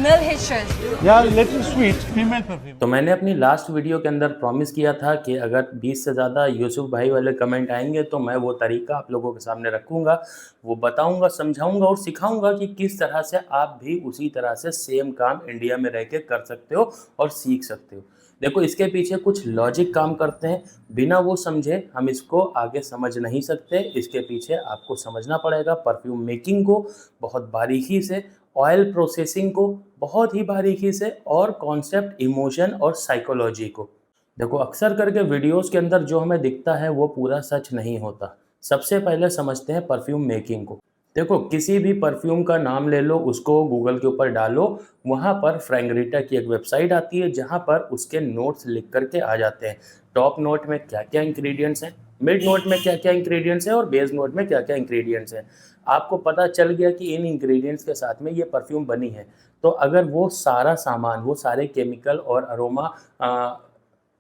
smell hatred. Yeah, little sweet, female perfume. तो मैंने अपनी लास्ट वीडियो के अंदर प्रॉमिस किया था कि अगर 20 से ज़्यादा यूसुफ भाई वाले कमेंट आएंगे तो मैं वो तरीका आप लोगों के सामने रखूँगा, वो बताऊँगा, समझाऊँगा और सिखाऊँगा कि किस तरह से आप भी उसी तरह से सेम काम इंडिया में रह के कर सकते हो और सीख सकते हो। देखो, इसके पीछे कुछ लॉजिक काम करते हैं, बिना वो समझे हम इसको आगे समझ नहीं सकते। इसके पीछे आपको समझना पड़ेगा परफ्यूम मेकिंग को बहुत बारीकी से, ऑयल प्रोसेसिंग को बहुत ही बारीकी से, और कॉन्सेप्ट, इमोशन और साइकोलॉजी को। देखो, अक्सर करके वीडियोस के अंदर जो हमें दिखता है वो पूरा सच नहीं होता। सबसे पहले समझते हैं परफ्यूम मेकिंग को। देखो, किसी भी परफ्यूम का नाम ले लो, उसको गूगल के ऊपर डालो, वहाँ पर फ्रैंगरीटा की एक वेबसाइट आती है जहाँ पर उसके नोट्स लिख करके आ जाते हैं। टॉप नोट में क्या क्या इंग्रेडिएंट्स हैं, मिड नोट में क्या क्या इंग्रेडिएंट्स हैं और बेस नोट में क्या क्या इंग्रेडिएंट्स हैं। आपको पता चल गया कि इन इंग्रेडिएंट्स के साथ में ये परफ्यूम बनी है। तो अगर वो सारा सामान, वो सारे केमिकल और अरोमा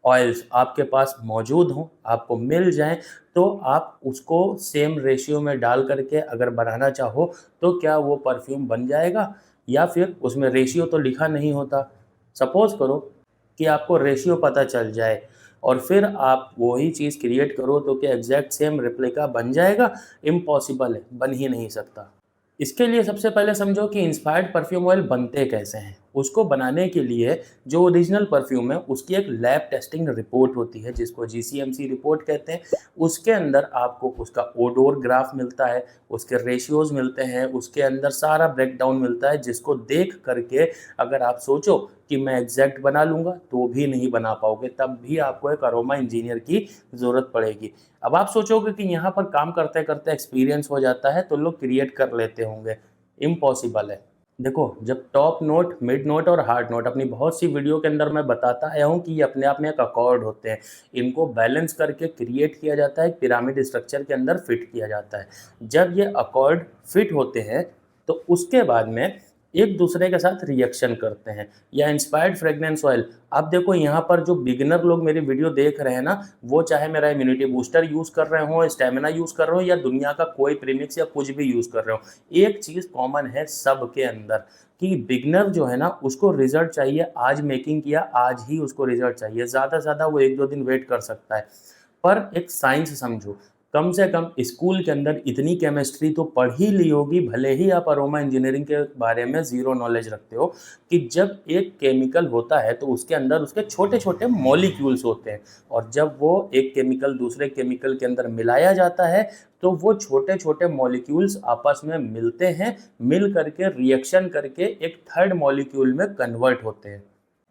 ऑयल्स आपके पास मौजूद हों, आपको मिल जाएं, तो आप उसको सेम रेशियो में डाल करके अगर बनाना चाहो तो क्या वो परफ्यूम बन जाएगा? या फिर उसमें रेशियो तो लिखा नहीं होता। सपोज़ करो कि आपको रेशियो पता चल जाए और फिर आप वही चीज़ क्रिएट करो तो क्या एग्जैक्ट सेम रेप्लिका बन जाएगा? इम्पॉसिबल है, बन ही नहीं सकता। इसके लिए सबसे पहले समझो कि इंस्पायर्ड परफ्यूम ऑयल बनते कैसे हैं। उसको बनाने के लिए जो ओरिजिनल परफ्यूम है उसकी एक लैब टेस्टिंग रिपोर्ट होती है जिसको जीसीएमसी रिपोर्ट कहते हैं। उसके अंदर आपको उसका ओडोर ग्राफ मिलता है, उसके रेशियोज मिलते हैं, उसके अंदर सारा ब्रेकडाउन मिलता है, जिसको देख करके अगर आप सोचो कि मैं एग्जैक्ट बना लूँगा तो भी नहीं बना पाओगे, तब भी आपको एक अरोमा इंजीनियर की ज़रूरत पड़ेगी। अब आप सोचोगे कि यहाँ पर काम करते करते एक्सपीरियंस हो जाता है तो लोग क्रिएट कर लेते होंगे। इम्पॉसिबल है। देखो, जब टॉप नोट, मिड नोट और हार्ड नोट, अपनी बहुत सी वीडियो के अंदर मैं बताता आया हूँ कि ये अपने आप में एक अकॉर्ड होते हैं। इनको बैलेंस करके क्रिएट किया जाता है, पिरामिड स्ट्रक्चर के अंदर फिट किया जाता है। जब ये अकॉर्ड फिट होते हैं तो उसके बाद में एक दूसरे के साथ रिएक्शन करते हैं। या इंस्पायर्ड फ्रेग्रेंस ऑयल, आप देखो यहाँ पर जो बिगिनर लोग मेरी वीडियो देख रहे हैं ना, वो चाहे मेरा इम्यूनिटी बूस्टर यूज़ कर रहे हो, स्टेमिना यूज़ कर रहे हो या दुनिया का कोई प्रीमिक्स या कुछ भी यूज़ कर रहे हो, एक चीज़ कॉमन है सबके अंदर कि बिगिनर जो है ना उसको रिजल्ट चाहिए। आज मेकिंग किया, आज ही उसको रिजल्ट चाहिए। ज़्यादा से ज़्यादा वो 1-2 दिन वेट कर सकता है। पर एक साइंस समझो, कम से कम स्कूल के अंदर इतनी केमिस्ट्री तो पढ़ ही ली होगी, भले ही आप अरोमा इंजीनियरिंग के बारे में ज़ीरो नॉलेज रखते हो, कि जब एक केमिकल होता है तो उसके अंदर उसके छोटे छोटे मॉलिक्यूल्स होते हैं, और जब वो एक केमिकल दूसरे केमिकल के अंदर मिलाया जाता है तो वो छोटे छोटे मॉलिक्यूल्स आपस में मिलते हैं, मिल करके रिएक्शन करके एक थर्ड मॉलिक्यूल में कन्वर्ट होते हैं।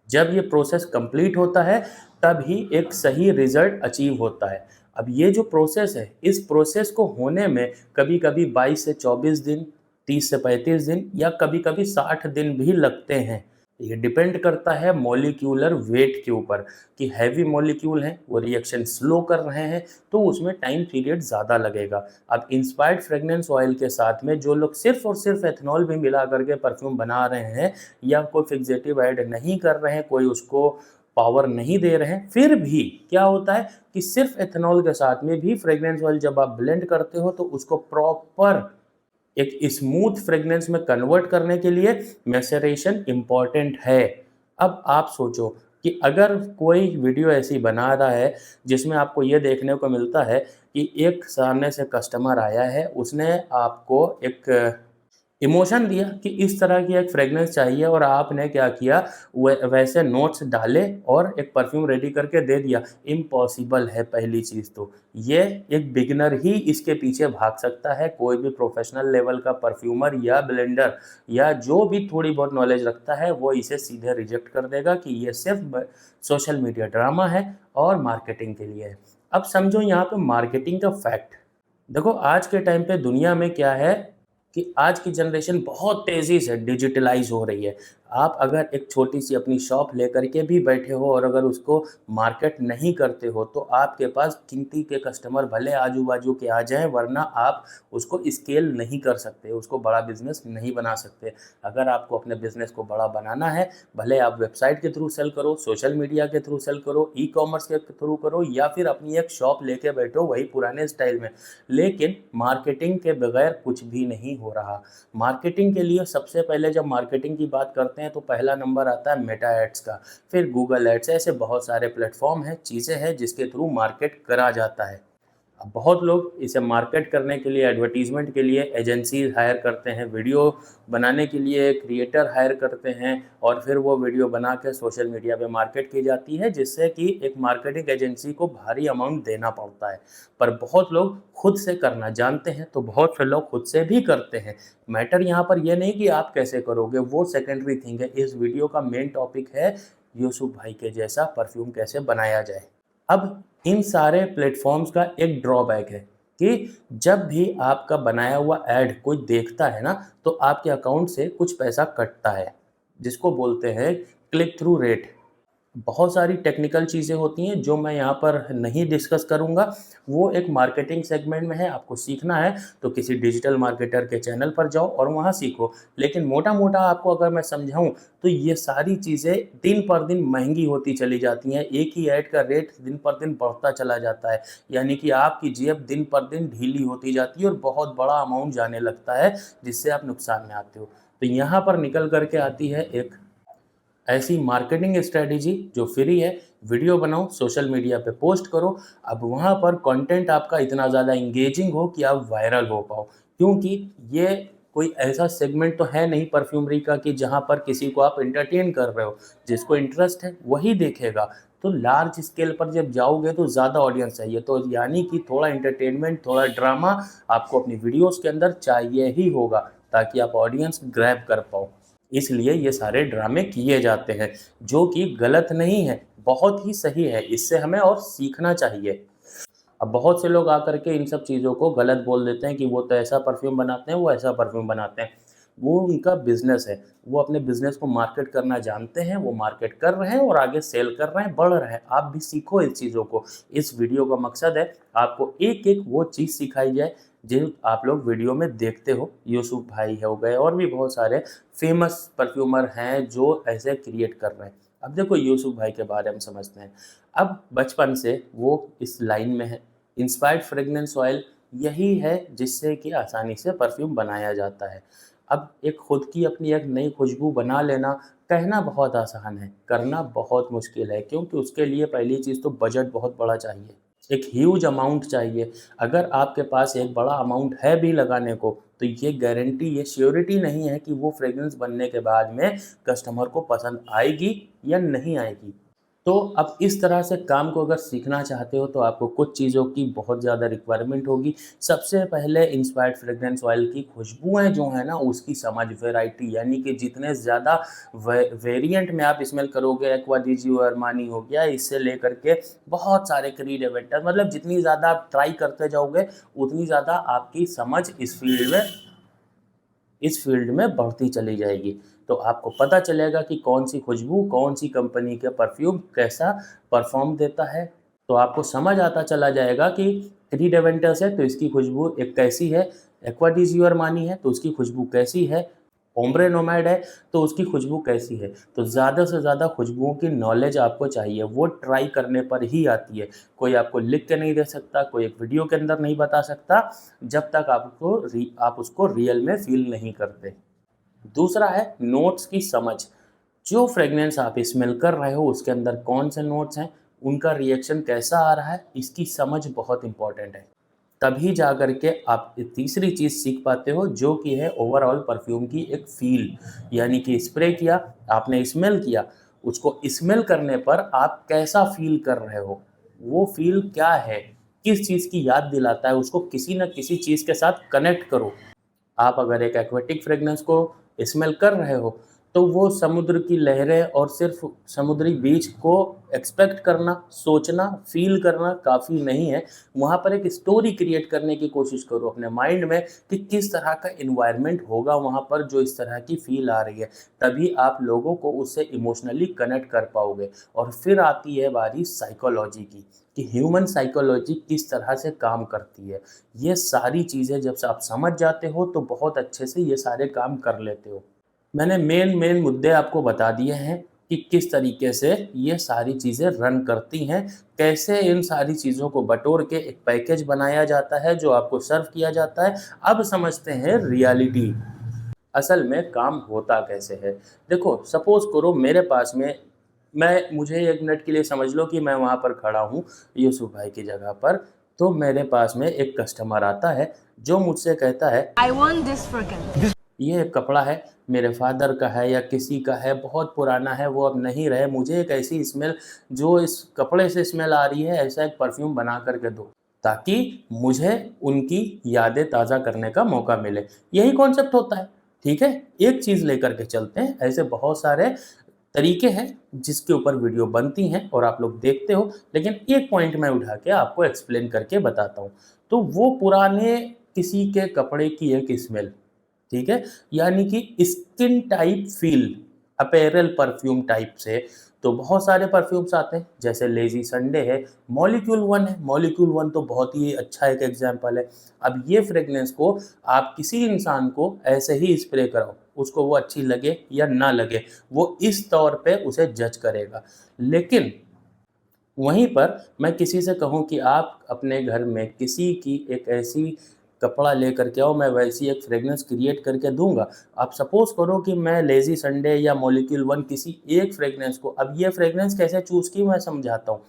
जब ये प्रोसेस कंप्लीट होता है तब ही एक सही रिजल्ट अचीव होता है। अब ये जो प्रोसेस है, इस प्रोसेस को होने में कभी कभी 22 से 24 दिन, 30 से 35 दिन या कभी कभी 60 दिन भी लगते हैं। ये डिपेंड करता है मॉलिक्यूलर वेट के ऊपर कि हैवी मॉलिक्यूल हैं, वो रिएक्शन स्लो कर रहे हैं तो उसमें टाइम पीरियड ज़्यादा लगेगा। अब इंस्पायर्ड फ्रेग्रेंस ऑयल के साथ में जो लोग सिर्फ और सिर्फ एथनॉल भी मिला करके परफ्यूम बना रहे हैं या कोई फिक्सेटिव ऐड नहीं कर रहे हैं, कोई उसको पावर नहीं दे रहे हैं, फिर भी क्या होता है कि सिर्फ एथनॉल के साथ में भी फ्रेग्रेंस ऑयल जब आप ब्लेंड करते हो तो उसको प्रॉपर एक स्मूथ फ्रेग्रेंस में कन्वर्ट करने के लिए मैसेरेशन इम्पॉर्टेंट है। अब आप सोचो कि अगर कोई वीडियो ऐसी बना रहा है जिसमें आपको ये देखने को मिलता है कि एक सामने से कस्टमर आया है, उसने आपको एक इमोशन दिया कि इस तरह की एक फ्रेग्रेंस चाहिए और आपने क्या किया, वैसे नोट्स डाले और एक परफ्यूम रेडी करके दे दिया। इम्पॉसिबल है पहली चीज़ तो। ये एक बिगिनर ही इसके पीछे भाग सकता है। कोई भी प्रोफेशनल लेवल का परफ्यूमर या ब्लेंडर या जो भी थोड़ी बहुत नॉलेज रखता है वो इसे सीधे रिजेक्ट कर देगा कि ये सिर्फ सोशल मीडिया ड्रामा है और मार्केटिंग के लिए है। अब समझो यहाँ पे मार्केटिंग का फैक्ट। देखो, आज के टाइम पे दुनिया में क्या है कि आज की जनरेशन बहुत तेज़ी से डिजिटलाइज हो रही है। आप अगर एक छोटी सी अपनी शॉप लेकर के भी बैठे हो और अगर उसको मार्केट नहीं करते हो तो आपके पास गिनती के कस्टमर भले आजू बाजू के आ जाएं, वरना आप उसको स्केल नहीं कर सकते, उसको बड़ा बिजनेस नहीं बना सकते। अगर आपको अपने बिजनेस को बड़ा बनाना है, भले आप वेबसाइट के थ्रू सेल करो, सोशल मीडिया के थ्रू सेल करो, ई कॉमर्स के थ्रू करो या फिर अपनी एक शॉप लेके बैठो वही पुराने स्टाइल में, लेकिन मार्केटिंग के बगैर कुछ भी नहीं हो रहा। मार्केटिंग के लिए सबसे पहले जब मार्केटिंग की बात करते हैं तो पहला नंबर आता है मेटा एड्स का, फिर गूगल एड्स। ऐसे बहुत सारे प्लेटफॉर्म हैं, चीज़ें हैं जिसके थ्रू मार्केट करा जाता है। अब बहुत लोग इसे मार्केट करने के लिए, एडवर्टीज़मेंट के लिए एजेंसी हायर करते हैं, वीडियो बनाने के लिए क्रिएटर हायर करते हैं और फिर वो वीडियो बना के सोशल मीडिया पे मार्केट की जाती है, जिससे कि एक मार्केटिंग एजेंसी को भारी अमाउंट देना पड़ता है। पर बहुत लोग खुद से करना जानते हैं, तो बहुत से लोग खुद से भी करते हैं। मैटर यहाँ पर ये नहीं कि आप कैसे करोगे, वो सेकेंडरी थिंग है। इस वीडियो का मेन टॉपिक है यूसुफ भाई के जैसा परफ्यूम कैसे बनाया जाए। अब इन सारे प्लेटफॉर्म्स का एक ड्रॉबैक है कि जब भी आपका बनाया हुआ ऐड कोई देखता है ना, तो आपके अकाउंट से कुछ पैसा कटता है, जिसको बोलते हैं क्लिक थ्रू रेट। बहुत सारी टेक्निकल चीज़ें होती हैं जो मैं यहाँ पर नहीं डिस्कस करूँगा, वो एक मार्केटिंग सेगमेंट में है। आपको सीखना है तो किसी डिजिटल मार्केटर के चैनल पर जाओ और वहाँ सीखो। लेकिन मोटा-मोटा आपको अगर मैं समझाऊँ तो ये सारी चीज़ें दिन पर दिन महंगी होती चली जाती हैं। एक ही ऐड का रेट दिन पर दिन बढ़ता चला जाता है, यानी कि आपकी जेब दिन पर दिन ढीली होती जाती है और बहुत बड़ा अमाउंट जाने लगता है, जिससे आप नुकसान में आते हो। तो यहाँ पर निकल कर के आती है एक ऐसी मार्केटिंग स्ट्रेटजी जो फ्री है। वीडियो बनाओ, सोशल मीडिया पे पोस्ट करो। अब वहाँ पर कंटेंट आपका इतना ज़्यादा इंगेजिंग हो कि आप वायरल हो पाओ, क्योंकि ये कोई ऐसा सेगमेंट तो है नहीं परफ्यूमरी का कि जहाँ पर किसी को आप एंटरटेन कर रहे हो। जिसको इंटरेस्ट है वही देखेगा। तो लार्ज स्केल पर जब जाओगे तो ज़्यादा ऑडियंस चाहिए, तो यानी कि थोड़ा एंटरटेनमेंट, थोड़ा ड्रामा आपको अपनी वीडियोस के अंदर चाहिए ही होगा, ताकि आप ऑडियंस ग्रैब कर पाओ। इसलिए ये सारे ड्रामे किए जाते हैं, जो कि गलत नहीं है, बहुत ही सही है। इससे हमें और सीखना चाहिए। अब बहुत से लोग आकर के इन सब चीज़ों को गलत बोल देते हैं कि वो तो ऐसा परफ्यूम बनाते हैं, वो ऐसा परफ्यूम बनाते हैं। वो उनका बिज़नेस है, वो अपने बिज़नेस को मार्केट करना जानते हैं, वो मार्केट कर रहे हैं और आगे सेल कर रहे हैं, बढ़ रहे हैं। आप भी सीखो इस चीज़ों को। इस वीडियो का मकसद है आपको एक-एक वो चीज़ सिखाई जाए जो आप लोग वीडियो में देखते हो। यूसुफ भाई हो गए और भी बहुत सारे फेमस परफ्यूमर हैं जो ऐसे क्रिएट कर रहे हैं। अब देखो यूसुफ भाई के बारे में समझते हैं। अब बचपन से वो इस लाइन में है। इंस्पायर्ड फ्रेगनेंस ऑयल यही है जिससे कि आसानी से परफ्यूम बनाया जाता है। अब एक खुद की अपनी एक नई खुशबू बना लेना, कहना बहुत आसान है, करना बहुत मुश्किल है, क्योंकि उसके लिए पहली चीज़ तो बजट बहुत बड़ा चाहिए, एक ह्यूज अमाउंट चाहिए। अगर आपके पास एक बड़ा अमाउंट है भी लगाने को, तो ये गारंटी, ये श्योरिटी नहीं है कि वो फ्रेग्रेंस बनने के बाद में कस्टमर को पसंद आएगी या नहीं आएगी। तो अब इस तरह से काम को अगर सीखना चाहते हो तो आपको कुछ चीज़ों की बहुत ज़्यादा रिक्वायरमेंट होगी। सबसे पहले इंस्पायर्ड फ्रेग्रेंस ऑयल की खुशबुएँ जो हैं ना, उसकी समझ, वैरायटी, यानी कि जितने ज़्यादा वेरिएंट में आप स्मेल करोगे, एक्वा डी जी अरमानी हो गया, इससे लेकर के बहुत सारे क्रीड एवेंटर, मतलब जितनी ज़्यादा आप ट्राई करते जाओगे उतनी ज़्यादा आपकी समझ इस फील्ड में बढ़ती चली जाएगी। तो आपको पता चलेगा कि कौन सी खुशबू, कौन सी कंपनी का परफ्यूम कैसा परफॉर्म देता है। तो आपको समझ आता चला जाएगा कि क्रीड एवेंटर्स है तो इसकी खुशबू एक कैसी है, एक्वा डी जी अरमानी है तो उसकी खुशबू कैसी है, ओम्ब्रे नोमैड है तो उसकी खुशबू कैसी है। तो ज़्यादा से ज़्यादा खुशबुओं की नॉलेज आपको चाहिए, वो ट्राई करने पर ही आती है। कोई आपको लिख के नहीं दे सकता, कोई एक वीडियो के अंदर नहीं बता सकता, जब तक आप उसको रियल में फील नहीं करते। दूसरा है नोट्स की समझ। जो फ्रेग्रेंस आप स्मेल कर रहे हो उसके अंदर कौन से नोट्स हैं, उनका रिएक्शन कैसा आ रहा है, इसकी समझ बहुत इंपॉर्टेंट है। तभी जा कर के आप तीसरी चीज़ सीख पाते हो, जो कि है ओवरऑल परफ्यूम की एक फ़ील। यानी कि स्प्रे किया, आपने स्मेल किया, उसको स्मेल करने पर आप कैसा फ़ील कर रहे हो, वो फ़ील क्या है, किस चीज़ की याद दिलाता है, उसको किसी न किसी चीज़ के साथ कनेक्ट करो। आप अगर एक एक्वेटिक फ्रेग्रेंस को स्मेल कर रहे हो तो वो समुद्र की लहरें और सिर्फ समुद्री बीच को एक्सपेक्ट करना, सोचना, फील करना काफ़ी नहीं है। वहाँ पर एक स्टोरी क्रिएट करने की कोशिश करो अपने माइंड में कि किस तरह का इन्वायरमेंट होगा वहाँ पर जो इस तरह की फील आ रही है। तभी आप लोगों को उससे इमोशनली कनेक्ट कर पाओगे। और फिर आती है बारी साइकोलॉजी की, कि ह्यूमन साइकोलॉजी किस तरह से काम करती है। ये सारी चीज़ें जब आप समझ जाते हो तो बहुत अच्छे से ये सारे काम कर लेते हो। मैंने मेन मुद्दे आपको बता दिए हैं कि किस तरीके से ये सारी चीज़ें रन करती हैं, कैसे इन सारी चीज़ों को बटोर के एक पैकेज बनाया जाता है जो आपको सर्व किया जाता है। अब समझते हैं रियलिटी, असल में काम होता कैसे है। देखो सपोज़ करो मेरे पास में, मुझे 1 मिनट के लिए समझ लो कि मैं वहाँ पर खड़ा हूँ यूसुफ भाई की जगह पर, तो मेरे पास में एक कस्टमर आता है जो मुझसे कहता है I want this for Ken. ये एक कपड़ा है, मेरे फादर का है या किसी का है, बहुत पुराना है, वो अब नहीं रहे, मुझे एक ऐसी स्मेल जो इस कपड़े से स्मेल आ रही है, ऐसा एक परफ्यूम बना कर के दो, ताकि मुझे उनकी यादें ताज़ा करने का मौका मिले। यही कॉन्सेप्ट होता है, ठीक है? एक चीज़ लेकर के चलते हैं, ऐसे बहुत सारे तरीके हैं जिसके ऊपर वीडियो बनती हैं और आप लोग देखते हो, लेकिन एक पॉइंट मैं उठा के आपको एक्सप्लेन करके बताता हूँ। तो वो पुराने किसी के कपड़े की एक स्मेल, ठीक है, यानी कि skin type feel, apparel perfume type से तो बहुत सारे परफ्यूम्स आते हैं, जैसे लेजी संडे है, मॉलिक्यूल 1 है। मॉलिक्यूल 1 तो बहुत ही अच्छा एक एग्जांपल है। अब ये फ्रेगनेंस को आप किसी इंसान को ऐसे ही स्प्रे कराओ, उसको वो अच्छी लगे या ना लगे, वो इस तौर पे उसे जज करेगा। लेकिन वहीं पर मैं किसी से कहूँ कि आप अपने घर में किसी की एक ऐसी कपड़ा लेकर के आओ, मैं वैसी एक फ्रेगनेंस क्रिएट करके दूंगा। आप सपोज़ करो कि मैं लेज़ी संडे या मॉलिक्यूल 1 किसी एक फ्रेगनेंस को, अब ये फ्रेगनेंस कैसे चूज़ की मैं समझाता हूँ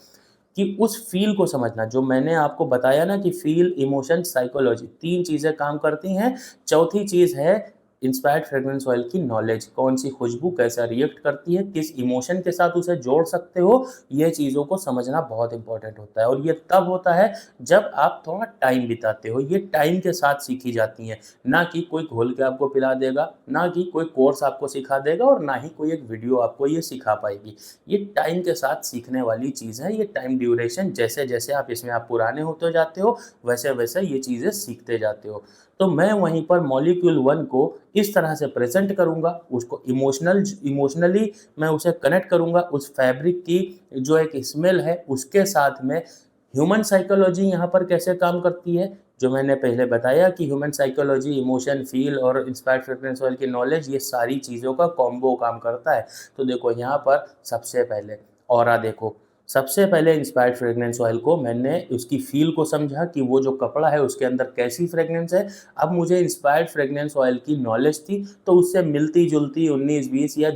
कि उस फ़ील को समझना, जो मैंने आपको बताया ना कि फ़ील, इमोशन, साइकोलॉजी 3 चीज़ें काम करती हैं। चौथी चीज़ है इंस्पायर्ड फ्रेग्रेंस ऑयल की नॉलेज, कौन सी खुशबू कैसा रिएक्ट करती है, किस इमोशन के साथ उसे जोड़ सकते हो, ये चीज़ों को समझना बहुत इंपॉर्टेंट होता है। और ये तब होता है जब आप थोड़ा टाइम बिताते हो, ये टाइम के साथ सीखी जाती हैं, ना कि कोई घोल के आपको पिला देगा, ना कि कोई कोर्स आपको सिखा देगा, और ना ही कोई एक वीडियो आपको ये सिखा पाएगी। ये टाइम के साथ सीखने वाली चीज़ है, ये टाइम ड्यूरेशन, जैसे जैसे आप इसमें आप पुराने होते जाते हो वैसे वैसे ये चीज़ें सीखते जाते हो। तो मैं वहीं पर मॉलिक्यूल 1 को इस तरह से प्रेजेंट करूँगा, उसको इमोशनली मैं उसे कनेक्ट करूँगा उस फैब्रिक की जो एक स्मेल है उसके साथ में। ह्यूमन साइकोलॉजी यहाँ पर कैसे काम करती है, जो मैंने पहले बताया कि ह्यूमन साइकोलॉजी, इमोशन, फील और इंस्पायर्ड फ्रेग्रेंस ऑयल की नॉलेज, ये सारी चीज़ों का कॉम्बो काम करता है। तो देखो यहाँ पर सबसे पहले ऑरा देखो, सबसे पहले इंस्पायर्ड फ्रेग्रेंस ऑयल को मैंने उसकी फ़ील को समझा कि वो जो कपड़ा है उसके अंदर कैसी फ्रेग्रेंस है। अब मुझे इंस्पायर्ड फ्रेग्रेंस ऑयल की नॉलेज थी, तो उससे मिलती-जुलती 19-20 या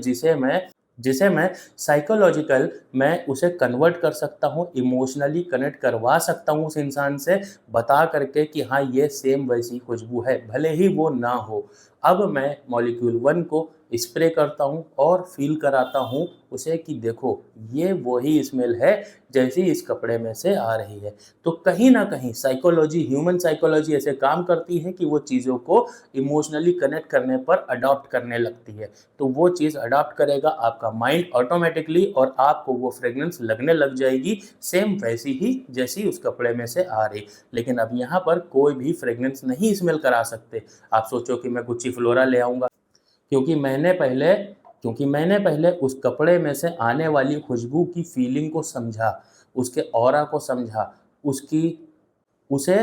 जिसे मैं साइकोलॉजिकल मैं उसे कन्वर्ट कर सकता हूँ, इमोशनली कनेक्ट करवा सकता हूँ उस इंसान से, बता करके कि हाँ ये सेम वैसी खुशबू है, भले ही वो ना हो। अब मैं मॉलिक्यूल 1 को स्प्रे करता हूँ और फ़ील कराता हूँ उसे कि देखो ये वही स्मेल है जैसी इस कपड़े में से आ रही है। तो कहीं न कहीं साइकोलॉजी, ह्यूमन साइकोलॉजी ऐसे काम करती है कि वो चीज़ों को इमोशनली कनेक्ट करने पर अडॉप्ट करने लगती है। तो वो चीज़ अडॉप्ट करेगा आपका माइंड ऑटोमेटिकली, और आपको वो फ्रेग्रेंस लगने लग जाएगी सेम वैसी ही जैसी उस कपड़े में से आ रही। लेकिन अब यहाँ पर कोई भी फ्रेग्रेंस नहीं स्मेल करा सकते। आप सोचो कि मैं गुच्ची फ्लोरा ले आऊँगा, क्योंकि मैंने पहले उस कपड़े में से आने वाली खुशबू की फीलिंग को समझा, उसके ऑरा को समझा, उसे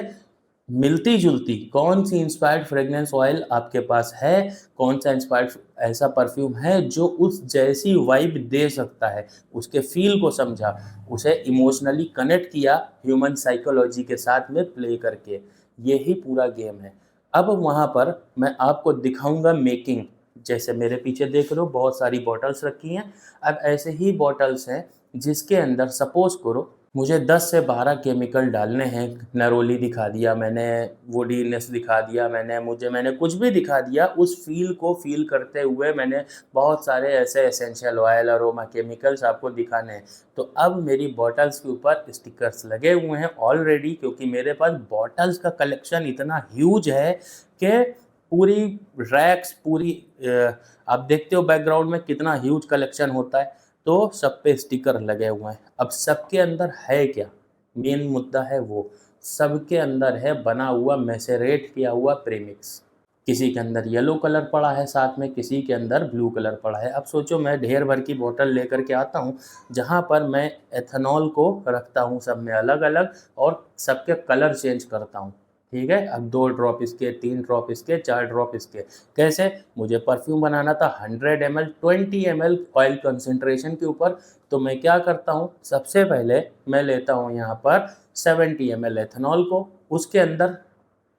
मिलती-जुलती कौन-सी इंस्पायर्ड फ्रेग्रेंस ऑयल आपके पास है, कौन-सा इंस्पायर्ड ऐसा परफ्यूम है जो उस जैसी वाइब दे सकता है, उसके फ़ील को समझा, उसे इमोशनली कनेक्ट किया ह्यूमन साइकोलॉजी के साथ में प्ले करके। यही पूरा गेम है। अब वहाँ पर मैं आपको दिखाऊँगा मेकिंग, जैसे मेरे पीछे देख रहे हो बहुत सारी बॉटल्स रखी हैं। अब ऐसे ही बॉटल्स हैं जिसके अंदर सपोज़ करो मुझे 10 से 12 केमिकल डालने हैं। नरोली दिखा दिया मैंने, वुडीनेस दिखा दिया मैंने कुछ भी दिखा दिया, उस फ़ील को फ़ील करते हुए मैंने बहुत सारे ऐसे एसेंशियल ऑयल, अरोमा केमिकल्स आपको दिखाने हैं। तो अब मेरी बॉटल्स के ऊपर स्टिकर्स लगे हुए हैं ऑलरेडी, क्योंकि मेरे पास बॉटल्स का कलेक्शन इतना ह्यूज है कि पूरी रैक्स आप देखते हो बैकग्राउंड में कितना ह्यूज कलेक्शन होता है। तो सब पे स्टिकर लगे हुए हैं। अब सबके अंदर है क्या, मेन मुद्दा है वो, सबके अंदर है बना हुआ मैसेरेट किया हुआ प्रीमिक्स। किसी के अंदर येलो कलर पड़ा है, साथ में किसी के अंदर ब्लू कलर पड़ा है। अब सोचो मैं ढेर भर की बोतल लेकर के आता हूँ जहाँ पर मैं एथेनॉल को रखता हूँ सब में अलग अलग, और सबके कलर चेंज करता हूँ, ठीक है। अब 2 ड्रॉप इसके, 3 ड्रॉप इसके, 4 ड्रॉप इसके। कैसे? मुझे परफ्यूम बनाना था 100 ml 20 ml ऑयल कंसंट्रेशन के ऊपर। तो मैं क्या करता हूँ, सबसे पहले मैं लेता हूँ यहाँ पर 70 ml एथेनॉल को, उसके अंदर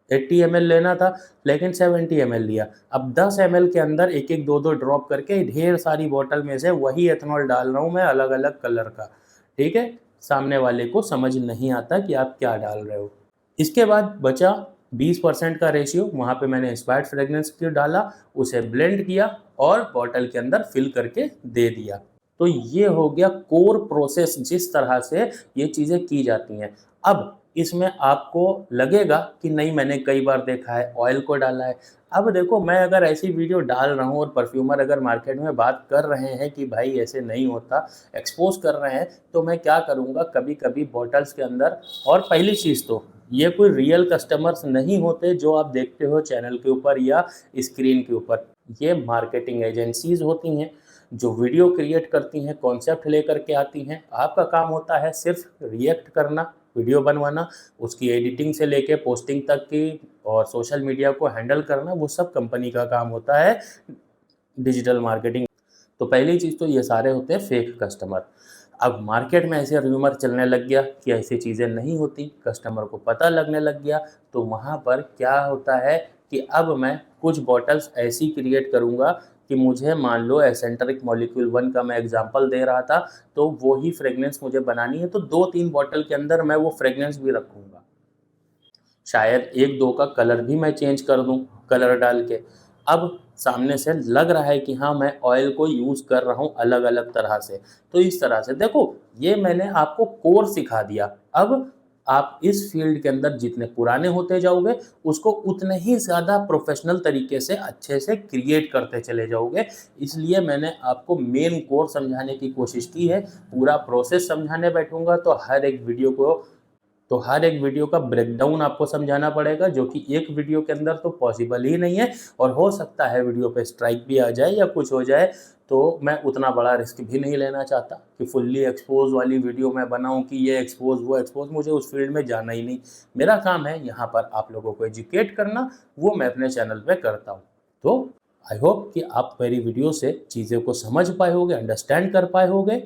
80 ml लेना था लेकिन 70 ml लिया। अब 10 ml के अंदर एक एक 2 ड्रॉप करके ढेर सारी बोतल में से वही एथेनॉल डाल रहा हूँ मैं, अलग अलग कलर का। ठीक है, सामने वाले को समझ नहीं आता कि आप क्या डाल रहे हो। इसके बाद बचा 20% का रेशियो, वहाँ पे मैंने इंस्पायर्ड फ्रेग्रेंस को डाला, उसे ब्लेंड किया और बॉटल के अंदर फिल करके दे दिया। तो ये हो गया कोर प्रोसेस, जिस तरह से ये चीज़ें की जाती हैं। अब इसमें आपको लगेगा कि नहीं, मैंने कई बार देखा है ऑयल को डाला है। अब देखो, मैं अगर ऐसी वीडियो डाल रहा हूँ और परफ्यूमर अगर मार्केट में बात कर रहे हैं कि भाई ऐसे नहीं होता, एक्सपोज कर रहे हैं, तो मैं क्या करूँगा, कभी कभी बॉटल्स के अंदर। और पहली चीज़ तो ये कोई रियल कस्टमर्स नहीं होते जो आप देखते हो चैनल के ऊपर या स्क्रीन के ऊपर। ये मार्केटिंग एजेंसीज होती हैं जो वीडियो क्रिएट करती हैं, कॉन्सेप्ट लेकर के आती हैं। आपका काम होता है सिर्फ रिएक्ट करना, वीडियो बनवाना, उसकी एडिटिंग से लेके पोस्टिंग तक की और सोशल मीडिया को हैंडल करना, वो सब कंपनी का काम होता है, डिजिटल मार्केटिंग। तो पहली चीज़ तो ये सारे होते हैं फेक कस्टमर। अब मार्केट में ऐसे र्यूमर चलने लग गया कि ऐसी चीज़ें नहीं होती, कस्टमर को पता लगने लग गया। तो वहाँ पर क्या होता है कि अब मैं कुछ बॉटल्स ऐसी क्रिएट करूँगा कि मुझे, मान लो एसेंट्रिक मॉलिक्यूल 1 का मैं एग्जांपल दे रहा था, तो वो ही फ्रेग्रेंस मुझे बनानी है, तो 2-3 बॉटल के अंदर मैं वो फ्रेग्रेंस भी रखूँगा। शायद 1-2 का कलर भी मैं चेंज कर दूँ कलर डाल के। अब सामने से लग रहा है कि हाँ, मैं ऑयल को यूज़ कर रहा हूँ अलग अलग तरह से। तो इस तरह से देखो, ये मैंने आपको कोर सिखा दिया। अब आप इस फील्ड के अंदर जितने पुराने होते जाओगे, उसको उतने ही ज़्यादा प्रोफेशनल तरीके से अच्छे से क्रिएट करते चले जाओगे। इसलिए मैंने आपको मेन कोर समझाने की कोशिश की है। पूरा प्रोसेस समझाने बैठूंगा तो हर एक वीडियो का ब्रेकडाउन आपको समझाना पड़ेगा, जो कि एक वीडियो के अंदर तो पॉसिबल ही नहीं है। और हो सकता है वीडियो पे स्ट्राइक भी आ जाए या कुछ हो जाए, तो मैं उतना बड़ा रिस्क भी नहीं लेना चाहता कि फुल्ली एक्सपोज वाली वीडियो मैं बनाऊं कि ये एक्सपोज वो एक्सपोज। मुझे उस फील्ड में जाना ही नहीं। मेरा काम है यहाँ पर आप लोगों को एजुकेट करना, वो मैं अपने चैनल पे करता हूँ। तो आई होप कि आप मेरी वीडियो से चीज़ों को समझ पाए होगे, अंडरस्टैंड कर पाए होगे।